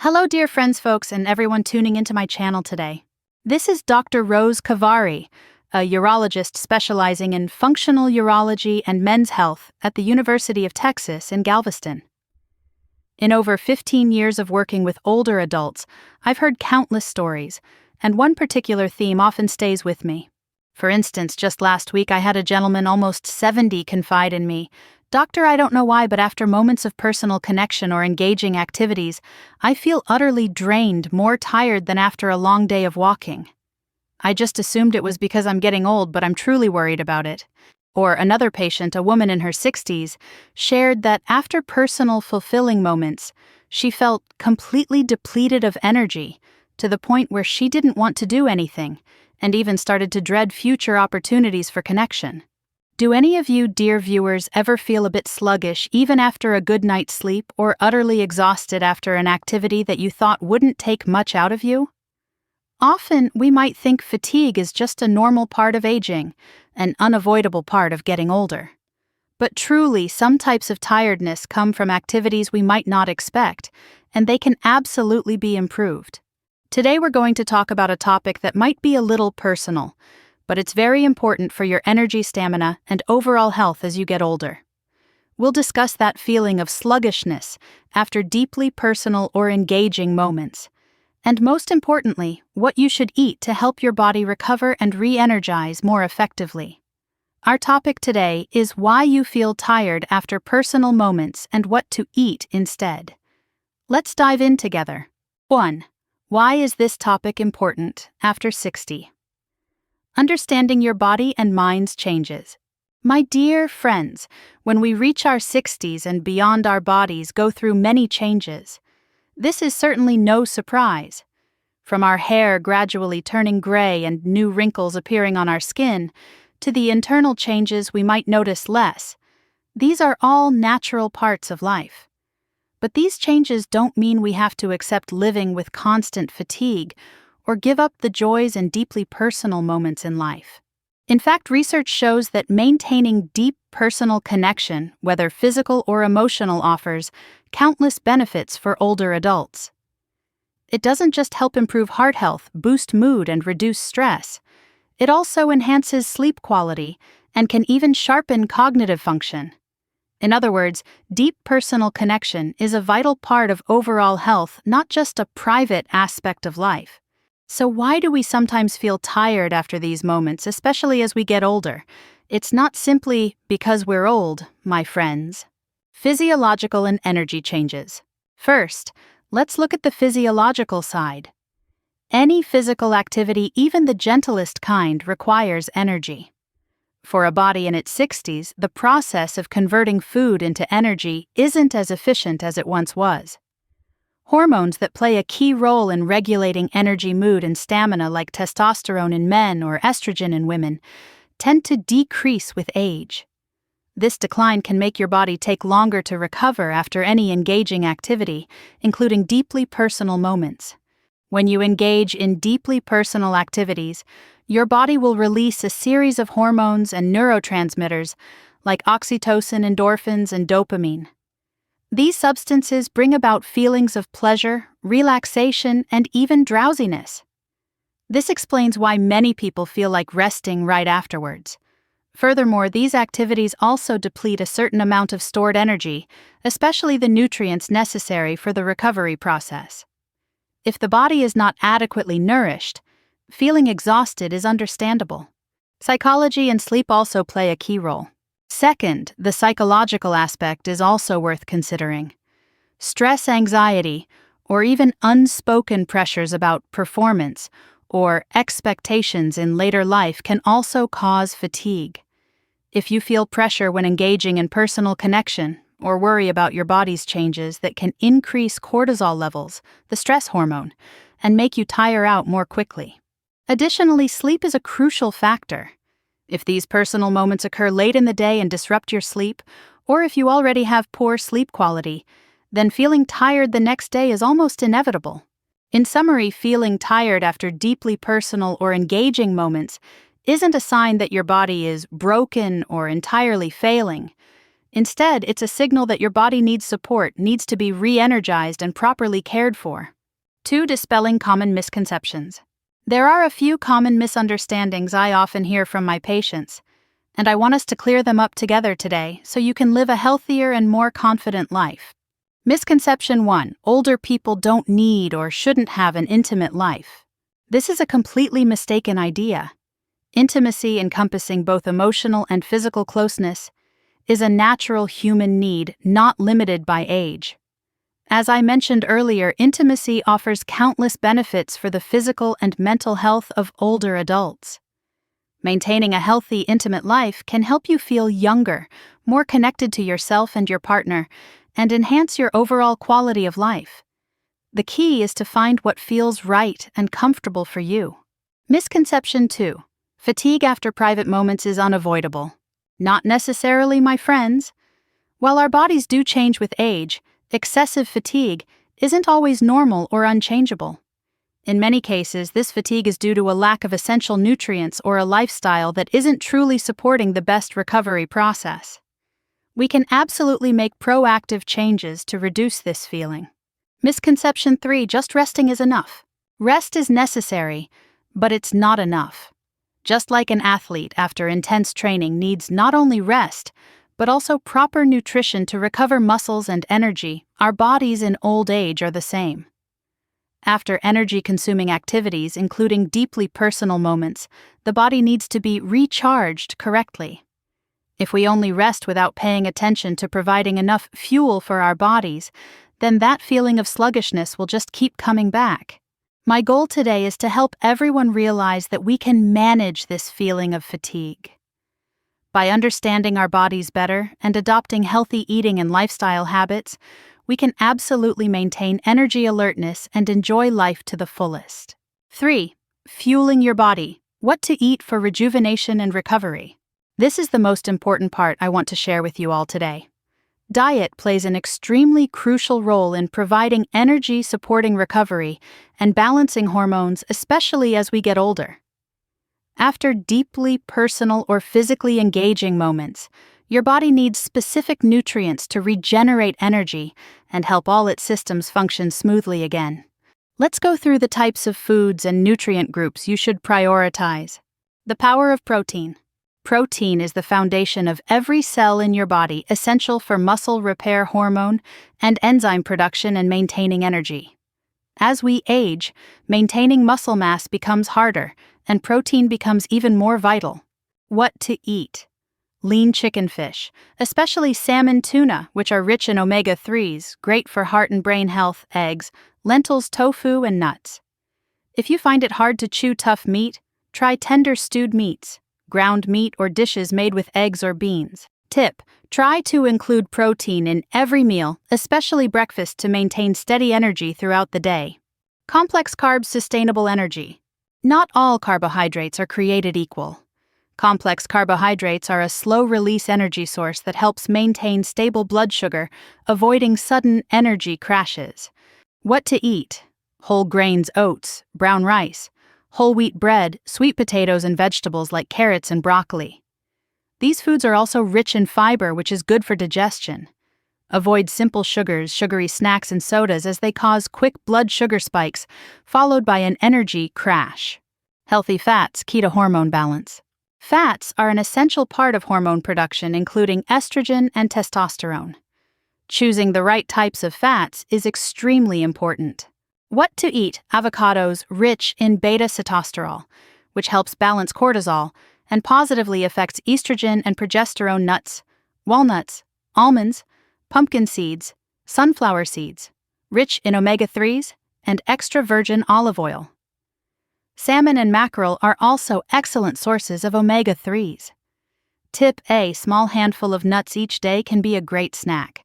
Hello, dear friends, folks, and everyone tuning into my channel today. This is Dr. Rose Khavari, a urologist specializing in functional urology and men's health at the University of Texas in Galveston. In over 15 years of working with older adults, I've heard countless stories, and one particular theme often stays with me. For instance, just last week I had a gentleman almost 70 confide in me, "Doctor, I don't know why, but after moments of personal connection or engaging activities, I feel utterly drained, more tired than after a long day of walking. I just assumed it was because I'm getting old, but I'm truly worried about it." Or another patient, a woman in her 60s, shared that after personal fulfilling moments, she felt completely depleted of energy, to the point where she didn't want to do anything, and even started to dread future opportunities for connection. Do any of you, dear viewers, ever feel a bit sluggish even after a good night's sleep, or utterly exhausted after an activity that you thought wouldn't take much out of you? Often, we might think fatigue is just a normal part of aging, an unavoidable part of getting older. But truly, some types of tiredness come from activities we might not expect, and they can absolutely be improved. Today we're going to talk about a topic that might be a little personal, but it's very important for your energy, stamina, and overall health as you get older. We'll discuss that feeling of sluggishness after deeply personal or engaging moments. And most importantly, what you should eat to help your body recover and re-energize more effectively. Our topic today is why you feel tired after personal moments and what to eat instead. Let's dive in together. 1. Why is this topic important after 60? Understanding your body and mind's changes. My dear friends, when we reach our 60s and beyond, our bodies go through many changes. This is certainly no surprise. From our hair gradually turning gray and new wrinkles appearing on our skin, to the internal changes we might notice less, these are all natural parts of life. But these changes don't mean we have to accept living with constant fatigue or give up the joys and deeply personal moments in life. In fact, research shows that maintaining deep personal connection, whether physical or emotional, offers countless benefits for older adults. It doesn't just help improve heart health, boost mood, and reduce stress. It also enhances sleep quality and can even sharpen cognitive function. In other words, deep personal connection is a vital part of overall health, not just a private aspect of life. So why do we sometimes feel tired after these moments, especially as we get older? It's not simply because we're old, my friends. Physiological and energy changes. First, let's look at the physiological side. Any physical activity, even the gentlest kind, requires energy. For a body in its 60s, the process of converting food into energy isn't as efficient as it once was. Hormones that play a key role in regulating energy, mood, and stamina, like testosterone in men or estrogen in women, tend to decrease with age. This decline can make your body take longer to recover after any engaging activity, including deeply personal moments. When you engage in deeply personal activities, your body will release a series of hormones and neurotransmitters like oxytocin, endorphins, and dopamine. These substances bring about feelings of pleasure, relaxation, and even drowsiness. This explains why many people feel like resting right afterwards. Furthermore, these activities also deplete a certain amount of stored energy, especially the nutrients necessary for the recovery process. If the body is not adequately nourished, feeling exhausted is understandable. Psychology and sleep also play a key role. Second, the psychological aspect is also worth considering. Stress, anxiety, or even unspoken pressures about performance or expectations in later life can also cause fatigue. If you feel pressure when engaging in personal connection, or worry about your body's changes that can increase cortisol levels, the stress hormone, and make you tire out more quickly. Additionally, sleep is a crucial factor. If these personal moments occur late in the day and disrupt your sleep, or if you already have poor sleep quality, then feeling tired the next day is almost inevitable. In summary, feeling tired after deeply personal or engaging moments isn't a sign that your body is broken or entirely failing. Instead, it's a signal that your body needs support, needs to be re-energized and properly cared for. 2. Dispelling common misconceptions. There are a few common misunderstandings I often hear from my patients, and I want us to clear them up together today so you can live a healthier and more confident life. Misconception 1. Older people don't need or shouldn't have an intimate life. This is a completely mistaken idea. Intimacy, encompassing both emotional and physical closeness, is a natural human need not limited by age. As I mentioned earlier, intimacy offers countless benefits for the physical and mental health of older adults. Maintaining a healthy, intimate life can help you feel younger, more connected to yourself and your partner, and enhance your overall quality of life. The key is to find what feels right and comfortable for you. Misconception 2. Fatigue after private moments is unavoidable. Not necessarily, my friends. While our bodies do change with age, excessive fatigue isn't always normal or unchangeable. In many cases, this fatigue is due to a lack of essential nutrients or a lifestyle that isn't truly supporting the best recovery process. We can absolutely make proactive changes to reduce this feeling. Misconception 3. Just resting is enough. Rest is necessary, but it's not enough. Just like an athlete after intense training needs not only rest, but also proper nutrition to recover muscles and energy, our bodies in old age are the same. After energy-consuming activities, including deeply personal moments, the body needs to be recharged correctly. If we only rest without paying attention to providing enough fuel for our bodies, then that feeling of sluggishness will just keep coming back. My goal today is to help everyone realize that we can manage this feeling of fatigue. By understanding our bodies better and adopting healthy eating and lifestyle habits, we can absolutely maintain energy alertness and enjoy life to the fullest. 3. Fueling your body. What to eat for rejuvenation and recovery. This is the most important part I want to share with you all today. Diet plays an extremely crucial role in providing energy, supporting recovery, and balancing hormones, especially as we get older. After deeply personal or physically engaging moments, your body needs specific nutrients to regenerate energy and help all its systems function smoothly again. Let's go through the types of foods and nutrient groups you should prioritize. The power of protein. Protein is the foundation of every cell in your body, essential for muscle repair, hormone, and enzyme production and maintaining energy. As we age, maintaining muscle mass becomes harder, and protein becomes even more vital. What to eat? Lean chicken fish, especially salmon, tuna, which are rich in omega-3s, great for heart and brain health, eggs, lentils, tofu, and nuts. If you find it hard to chew tough meat, try tender stewed meats, ground meat, or dishes made with eggs or beans. Tip: try to include protein in every meal, especially breakfast, to maintain steady energy throughout the day. Complex carbs, sustainable energy. Not all carbohydrates are created equal. Complex carbohydrates are a slow-release energy source that helps maintain stable blood sugar, avoiding sudden energy crashes. What to eat? Whole grains, oats, brown rice, whole wheat bread, sweet potatoes, and vegetables like carrots and broccoli. These foods are also rich in fiber, which is good for digestion. Avoid simple sugars, sugary snacks, and sodas as they cause quick blood sugar spikes, followed by an energy crash. Healthy fats, key to hormone balance. Fats are an essential part of hormone production, including estrogen and testosterone. Choosing the right types of fats is extremely important. What to eat? Avocados, rich in beta-sitosterol, which helps balance cortisol and positively affects estrogen and progesterone. Nuts, walnuts, almonds, pumpkin seeds, sunflower seeds, rich in omega-3s and extra virgin olive oil. Salmon and mackerel are also excellent sources of omega-3s. Tip: a small handful of nuts each day can be a great snack.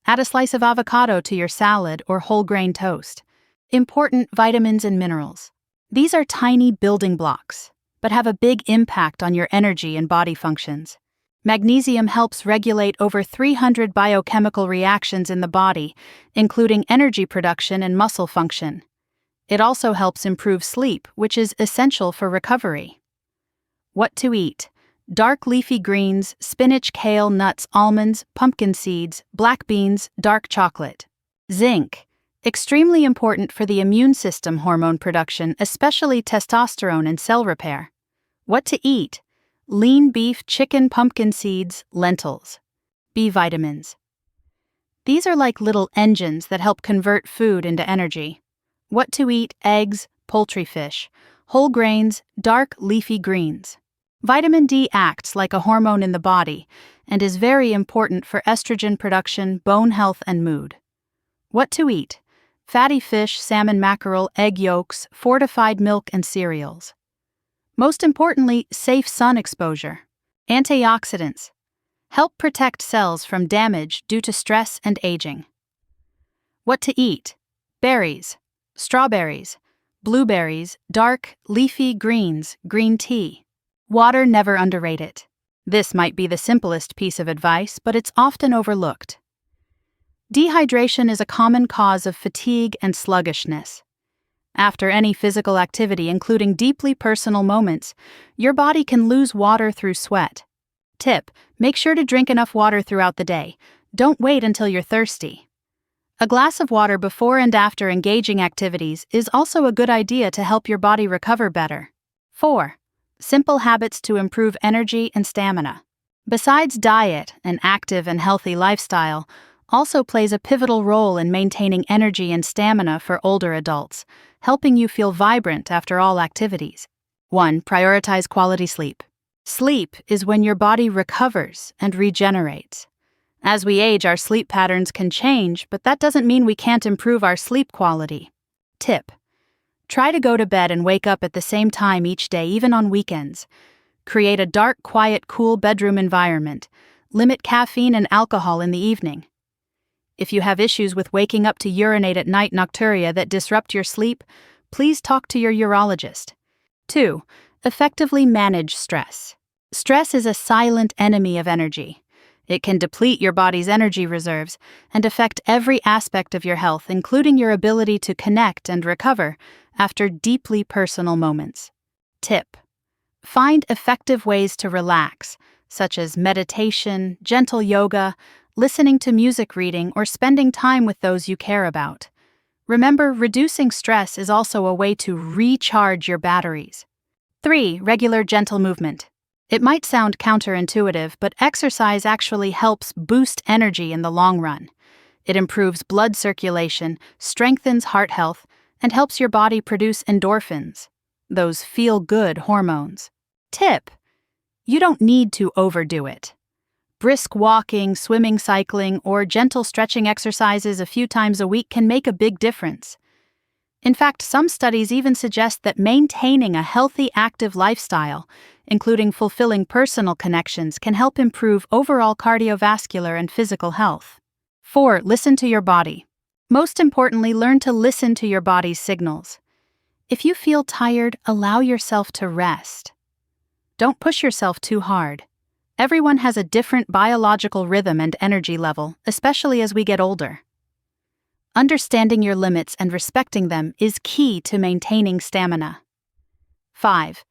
Add a slice of avocado to your salad or whole grain toast. Important vitamins and minerals. These are tiny building blocks, but have a big impact on your energy and body functions. Magnesium helps regulate over 300 biochemical reactions in the body, including energy production and muscle function. It also helps improve sleep, which is essential for recovery. What to eat? dark leafy greens, spinach, kale, nuts, almonds, pumpkin seeds, black beans, dark chocolate. Zinc, extremely important for the immune system hormone production, especially testosterone and cell repair. What to eat? Lean beef, chicken, pumpkin seeds, lentils. B vitamins. These are like little engines that help convert food into energy. What to eat? Eggs, poultry, fish, whole grains, dark leafy greens. Vitamin D acts like a hormone in the body and is very important for estrogen production, bone health, and mood. What to eat? Fatty fish, salmon, mackerel, egg yolks, fortified milk, and cereals. Most importantly, safe sun exposure. Antioxidants. Help protect cells from damage due to stress and aging. What to eat? Berries, strawberries, blueberries, dark, leafy greens, green tea. Water, never underrate it. This might be the simplest piece of advice, but it's often overlooked. Dehydration is a common cause of fatigue and sluggishness. After any physical activity, including deeply personal moments, your body can lose water through sweat. Tip: make sure to drink enough water throughout the day. Don't wait until you're thirsty. A glass of water before and after engaging activities is also a good idea to help your body recover better. 4. Simple habits to improve energy and stamina. Besides diet, an active and healthy lifestyle also plays a pivotal role in maintaining energy and stamina for older adults, helping you feel vibrant after all activities. 1. Prioritize quality sleep. Sleep is when your body recovers and regenerates. As we age, our sleep patterns can change, but that doesn't mean we can't improve our sleep quality. Tip: try to go to bed and wake up at the same time each day, even on weekends. Create a dark, quiet, cool bedroom environment. Limit caffeine and alcohol in the evening. If you have issues with waking up to urinate at night, nocturia that disrupt your sleep, please talk to your urologist. 2. Effectively manage stress. Stress is a silent enemy of energy. It can deplete your body's energy reserves and affect every aspect of your health, including your ability to connect and recover after deeply personal moments. Tip: find effective ways to relax, such as meditation, gentle yoga, listening to music, reading, or spending time with those you care about. Remember, reducing stress is also a way to recharge your batteries. 3. Regular gentle movement. It might sound counterintuitive, but exercise actually helps boost energy in the long run. It improves blood circulation, strengthens heart health, and helps your body produce endorphins, those feel-good hormones. Tip: you don't need to overdo it. Brisk walking, swimming, cycling, or gentle stretching exercises a few times a week can make a big difference. In fact, some studies even suggest that maintaining a healthy, active lifestyle, including fulfilling personal connections, can help improve overall cardiovascular and physical health. 4. Listen to your body. Most importantly, learn to listen to your body's signals. If you feel tired, allow yourself to rest. Don't push yourself too hard. Everyone has a different biological rhythm and energy level, especially as we get older. Understanding your limits and respecting them is key to maintaining stamina. 5.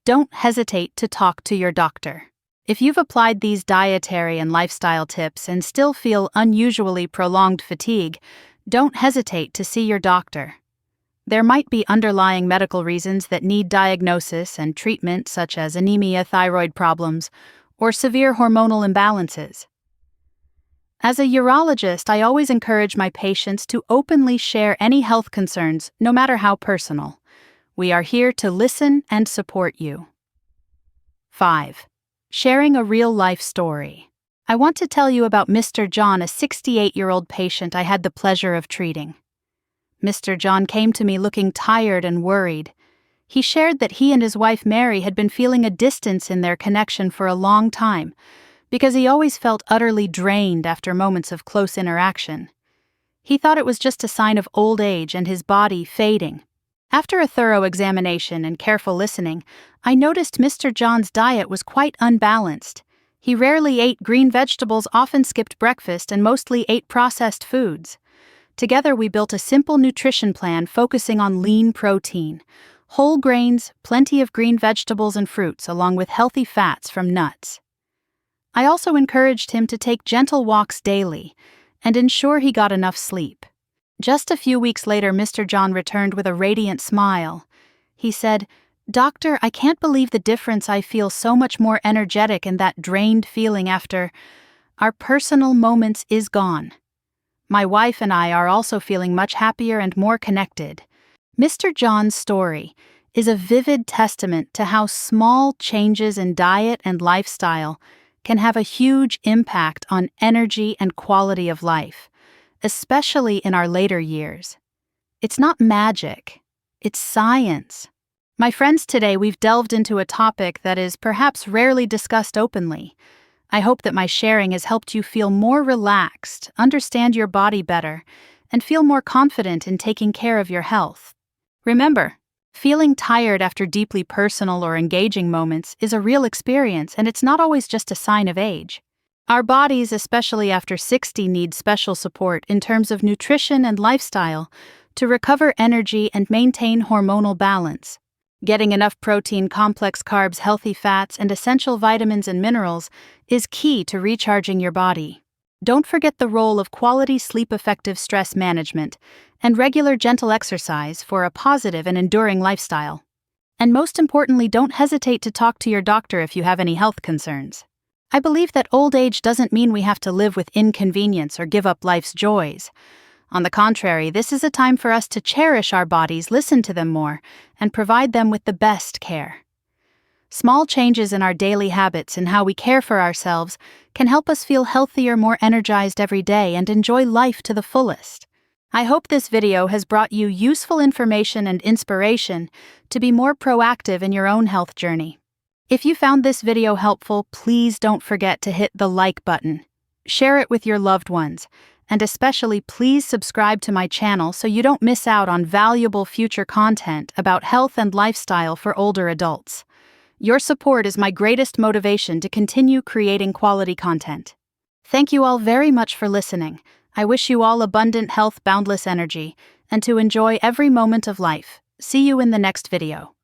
Don't hesitate to talk to your doctor. If you've applied these dietary and lifestyle tips and still feel unusually prolonged fatigue, don't hesitate to see your doctor. There might be underlying medical reasons that need diagnosis and treatment, such as anemia, thyroid problems, or severe hormonal imbalances. As a urologist, I always encourage my patients to openly share any health concerns, no matter how personal. We are here to listen and support you. 5. Sharing a real-life story. I want to tell you about Mr. John, a 68-year-old patient I had the pleasure of treating. Mr. John came to me looking tired and worried. He shared that he and his wife Mary had been feeling a distance in their connection for a long time, because he always felt utterly drained after moments of close interaction. He thought it was just a sign of old age and his body fading. After a thorough examination and careful listening, I noticed Mr. John's diet was quite unbalanced. He rarely ate green vegetables, often skipped breakfast, and mostly ate processed foods. Together we built a simple nutrition plan focusing on lean protein, whole grains, plenty of green vegetables and fruits, along with healthy fats from nuts. I also encouraged him to take gentle walks daily and ensure he got enough sleep. Just a few weeks later, Mr. John returned with a radiant smile. He said, "Doctor, I can't believe the difference. I feel so much more energetic, and that drained feeling after our personal moments is gone. My wife and I are also feeling much happier and more connected." Mr. John's story is a vivid testament to how small changes in diet and lifestyle can have a huge impact on energy and quality of life, especially in our later years. It's not magic, it's science. My friends, today we've delved into a topic that is perhaps rarely discussed openly. I hope that my sharing has helped you feel more relaxed, understand your body better, and feel more confident in taking care of your health. Remember, feeling tired after deeply personal or engaging moments is a real experience, and it's not always just a sign of age. Our bodies, especially after 60, need special support in terms of nutrition and lifestyle to recover energy and maintain hormonal balance. Getting enough protein, complex carbs, healthy fats, and essential vitamins and minerals is key to recharging your body. Don't forget the role of quality sleep, effective stress management, and regular gentle exercise for a positive and enduring lifestyle. And most importantly, don't hesitate to talk to your doctor if you have any health concerns. I believe that old age doesn't mean we have to live with inconvenience or give up life's joys. On the contrary, this is a time for us to cherish our bodies, listen to them more, and provide them with the best care. Small changes in our daily habits and how we care for ourselves can help us feel healthier, more energized every day, and enjoy life to the fullest. I hope this video has brought you useful information and inspiration to be more proactive in your own health journey. If you found this video helpful, please don't forget to hit the like button, share it with your loved ones, and especially please subscribe to my channel so you don't miss out on valuable future content about health and lifestyle for older adults. Your support is my greatest motivation to continue creating quality content. Thank you all very much for listening. I wish you all abundant health, boundless energy, and to enjoy every moment of life. See you in the next video.